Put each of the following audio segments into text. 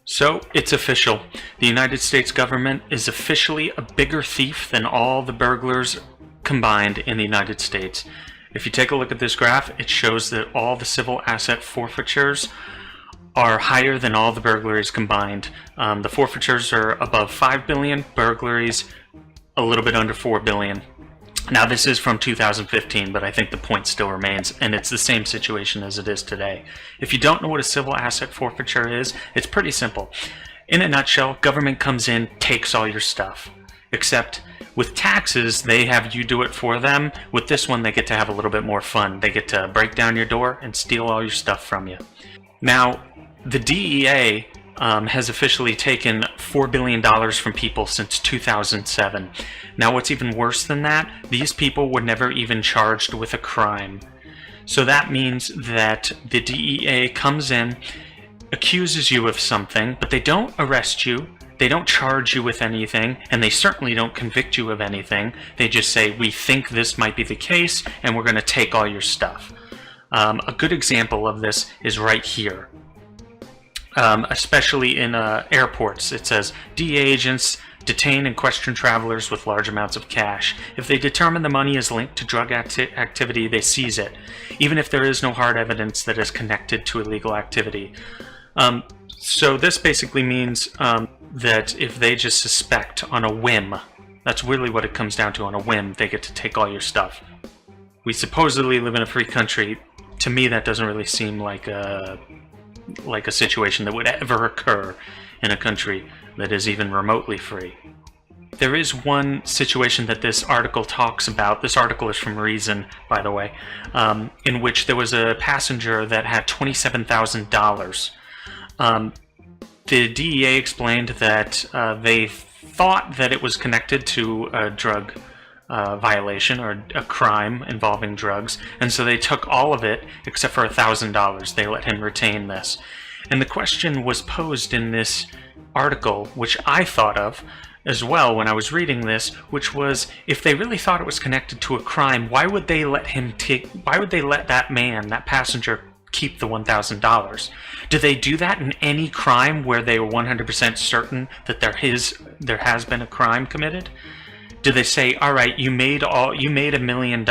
So, it's official. The United States government is officially a bigger thief than all the burglars combined in the United States. If you take a look at this graph, it shows that all the civil asset forfeitures are higher than all the burglaries combined. The forfeitures are above 5 billion, burglaries a little bit under 4 billion. Now this is from 2015, but I think the point still remains, and it's the same situation as it is today. If you don't know what a civil asset forfeiture is, it's pretty simple. In a nutshell, government comes in, takes all your stuff. Except with taxes, they have you do it for them. With this one, they get to have a little bit more fun. They get to break down your door and steal all your stuff from you. Now, the DEA has officially taken $4 billion from people since 2007. Now what's even worse than that, these people were never even charged with a crime. So that means that the DEA comes in, accuses you of something, but they don't arrest you, they don't charge you with anything, and they certainly don't convict you of anything. They just say, we think this might be the case, and we're going to take all your stuff. A good example of this is right here. Especially in airports, it says DEA agents detain and question travelers with large amounts of cash. If they determine the money is linked to drug activity, they seize it, even if there is no hard evidence that is connected to illegal activity. So this basically means that if they just suspect on a whim, that's really what it comes down to, on a whim, they get to take all your stuff. We supposedly live in a free country. To me, that doesn't really seem like a situation that would ever occur in a country that is even remotely free. There is one situation that this article talks about. This article is from Reason, by the way, in which there was a passenger that had $27,000. The DEA explained that they thought that it was connected to a drug violation or a crime involving drugs, and so they took all of it except for $1,000. They let him retain this. And the question was posed in this article, which I thought of as well when I was reading this, which was, if they really thought it was connected to a crime, why would they let that man, that passenger, keep the $1,000? Do they do that in any crime where they were 100% certain that there has been a crime committed? Do they say, all right, you made $1 million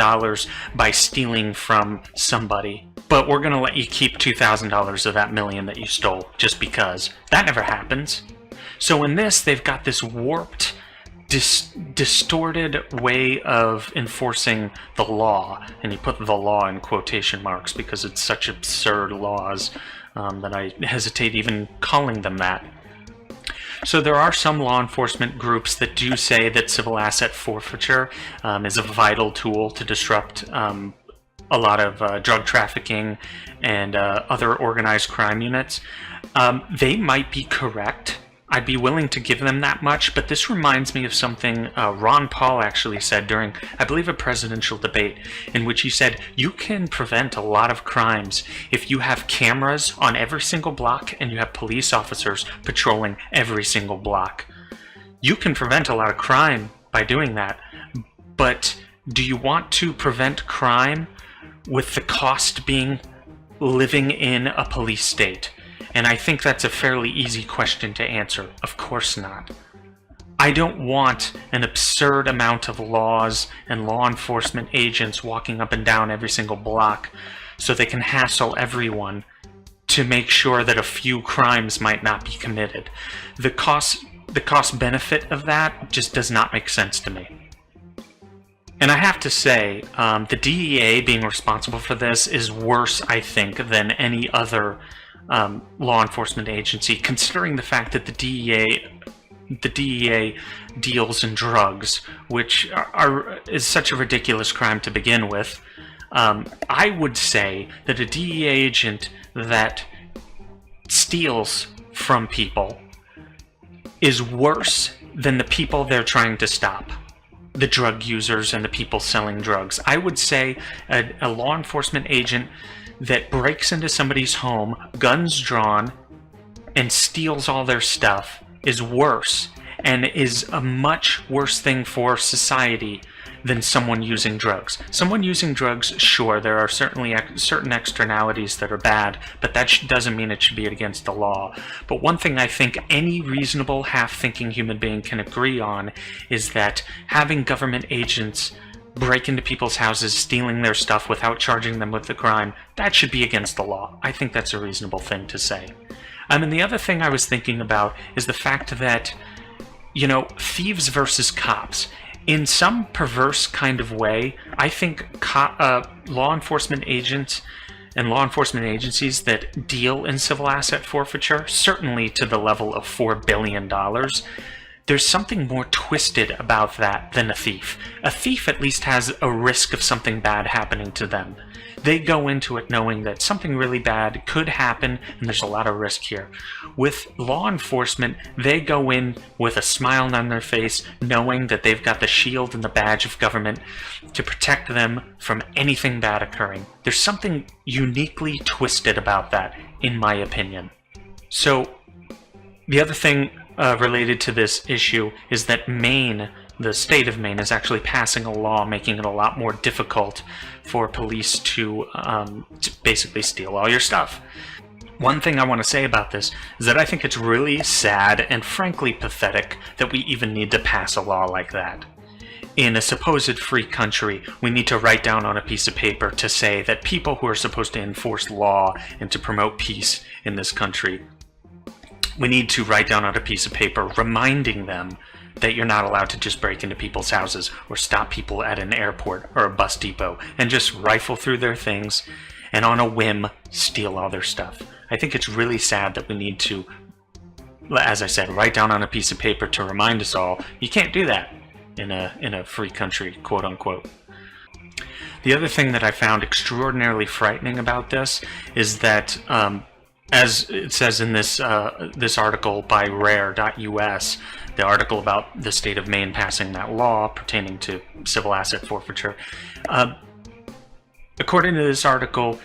by stealing from somebody, but we're going to let you keep $2,000 of that million that you stole just because? That never happens. So in this, they've got this warped, distorted way of enforcing the law, and you put the law in quotation marks because it's such absurd laws that I hesitate even calling them that. So there are some law enforcement groups that do say that civil asset forfeiture is a vital tool to disrupt a lot of drug trafficking and other organized crime units. They might be correct. I'd be willing to give them that much, but this reminds me of something Ron Paul actually said during, I believe, a presidential debate, in which he said, you can prevent a lot of crimes if you have cameras on every single block and you have police officers patrolling every single block. You can prevent a lot of crime by doing that, but do you want to prevent crime with the cost being living in a police state? And I think that's a fairly easy question to answer. Of course not. I don't want an absurd amount of laws and law enforcement agents walking up and down every single block so they can hassle everyone to make sure that a few crimes might not be committed. The cost benefit of that just does not make sense to me. And I have to say, the DEA being responsible for this is worse, I think, than any other law enforcement agency, considering the fact that the DEA deals in drugs, which is such a ridiculous crime to begin with. I would say that a DEA agent that steals from people is worse than the people they're trying to stop, the drug users and the people selling drugs. I would say a law enforcement agent that breaks into somebody's home, guns drawn, and steals all their stuff is worse, and is a much worse thing for society than someone using drugs. Someone using drugs, sure, there are certainly certain externalities that are bad, but that doesn't mean it should be against the law. But one thing I think any reasonable, half-thinking human being can agree on is that having government agents break into people's houses, stealing their stuff without charging them with the crime, that should be against the law. I think that's a reasonable thing to say. And the other thing I was thinking about is the fact that, you know, thieves versus cops. In some perverse kind of way, I think law enforcement agents and law enforcement agencies that deal in civil asset forfeiture, certainly to the level of $4 billion, there's something more twisted about that than a thief. A thief at least has a risk of something bad happening to them. They go into it knowing that something really bad could happen, and there's a lot of risk here. With law enforcement, they go in with a smile on their face, knowing that they've got the shield and the badge of government to protect them from anything bad occurring. There's something uniquely twisted about that, in my opinion. So, the other thing related to this issue is that Maine, the state of Maine, is actually passing a law making it a lot more difficult for police to basically steal all your stuff. One thing I want to say about this is that I think it's really sad and frankly pathetic that we even need to pass a law like that. In a supposed free country, we need to write down on a piece of paper to say that people who are supposed to enforce law and to promote peace in this country, we need to write down on a piece of paper reminding them that you're not allowed to just break into people's houses or stop people at an airport or a bus depot and just rifle through their things and on a whim steal all their stuff. I think it's really sad that we need to, as I said, write down on a piece of paper to remind us all, you can't do that in a free country, quote unquote. The other thing that I found extraordinarily frightening about this is that as it says in this article by rare.us, the article about the state of Maine passing that law pertaining to civil asset forfeiture, according to this article,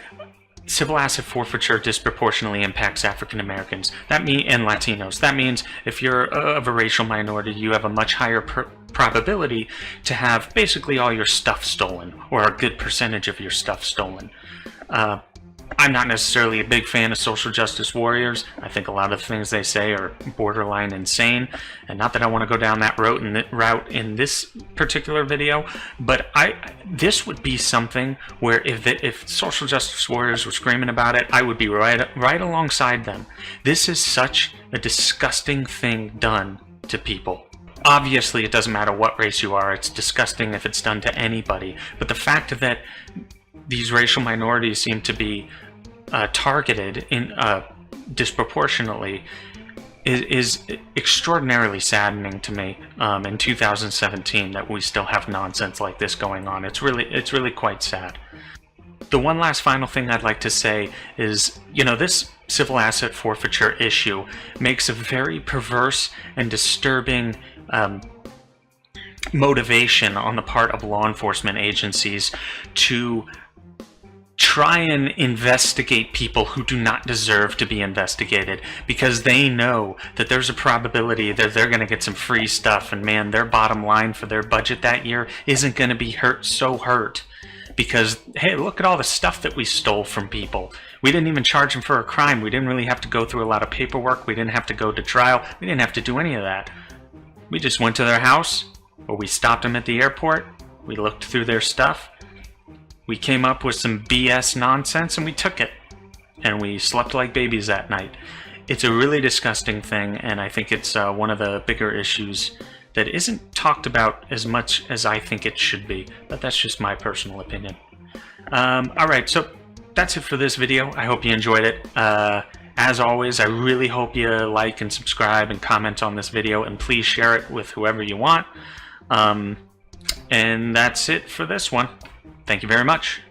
civil asset forfeiture disproportionately impacts African Americans and Latinos. That means if you're of a racial minority, you have a much higher probability to have basically all your stuff stolen, or a good percentage of your stuff stolen. I'm not necessarily a big fan of social justice warriors. I think a lot of the things they say are borderline insane, and not that I want to go down that route in this particular video, but this would be something where if social justice warriors were screaming about it, I would be right alongside them. This is such a disgusting thing done to people. Obviously, it doesn't matter what race you are. It's disgusting if it's done to anybody, but the fact that these racial minorities seem to be targeted disproportionately is extraordinarily saddening to me in 2017 that we still have nonsense like this going on. It's really quite sad. The one last final thing I'd like to say is, you know, this civil asset forfeiture issue makes a very perverse and disturbing motivation on the part of law enforcement agencies to try and investigate people who do not deserve to be investigated, because they know that there's a probability that they're going to get some free stuff, and man, their bottom line for their budget that year isn't going to be hurt because, hey, look at all the stuff that we stole from people. We didn't even charge them for a crime. We didn't really have to go through a lot of paperwork. We didn't have to go to trial. We didn't have to do any of that. We just went to their house, or we stopped them at the airport. We looked through their stuff. We came up with some BS nonsense and we took it. And we slept like babies that night. It's a really disgusting thing, and I think it's one of the bigger issues that isn't talked about as much as I think it should be. But that's just my personal opinion. Alright, so that's it for this video. I hope you enjoyed it. As always, I really hope you like and subscribe and comment on this video, and please share it with whoever you want. And that's it for this one. Thank you very much.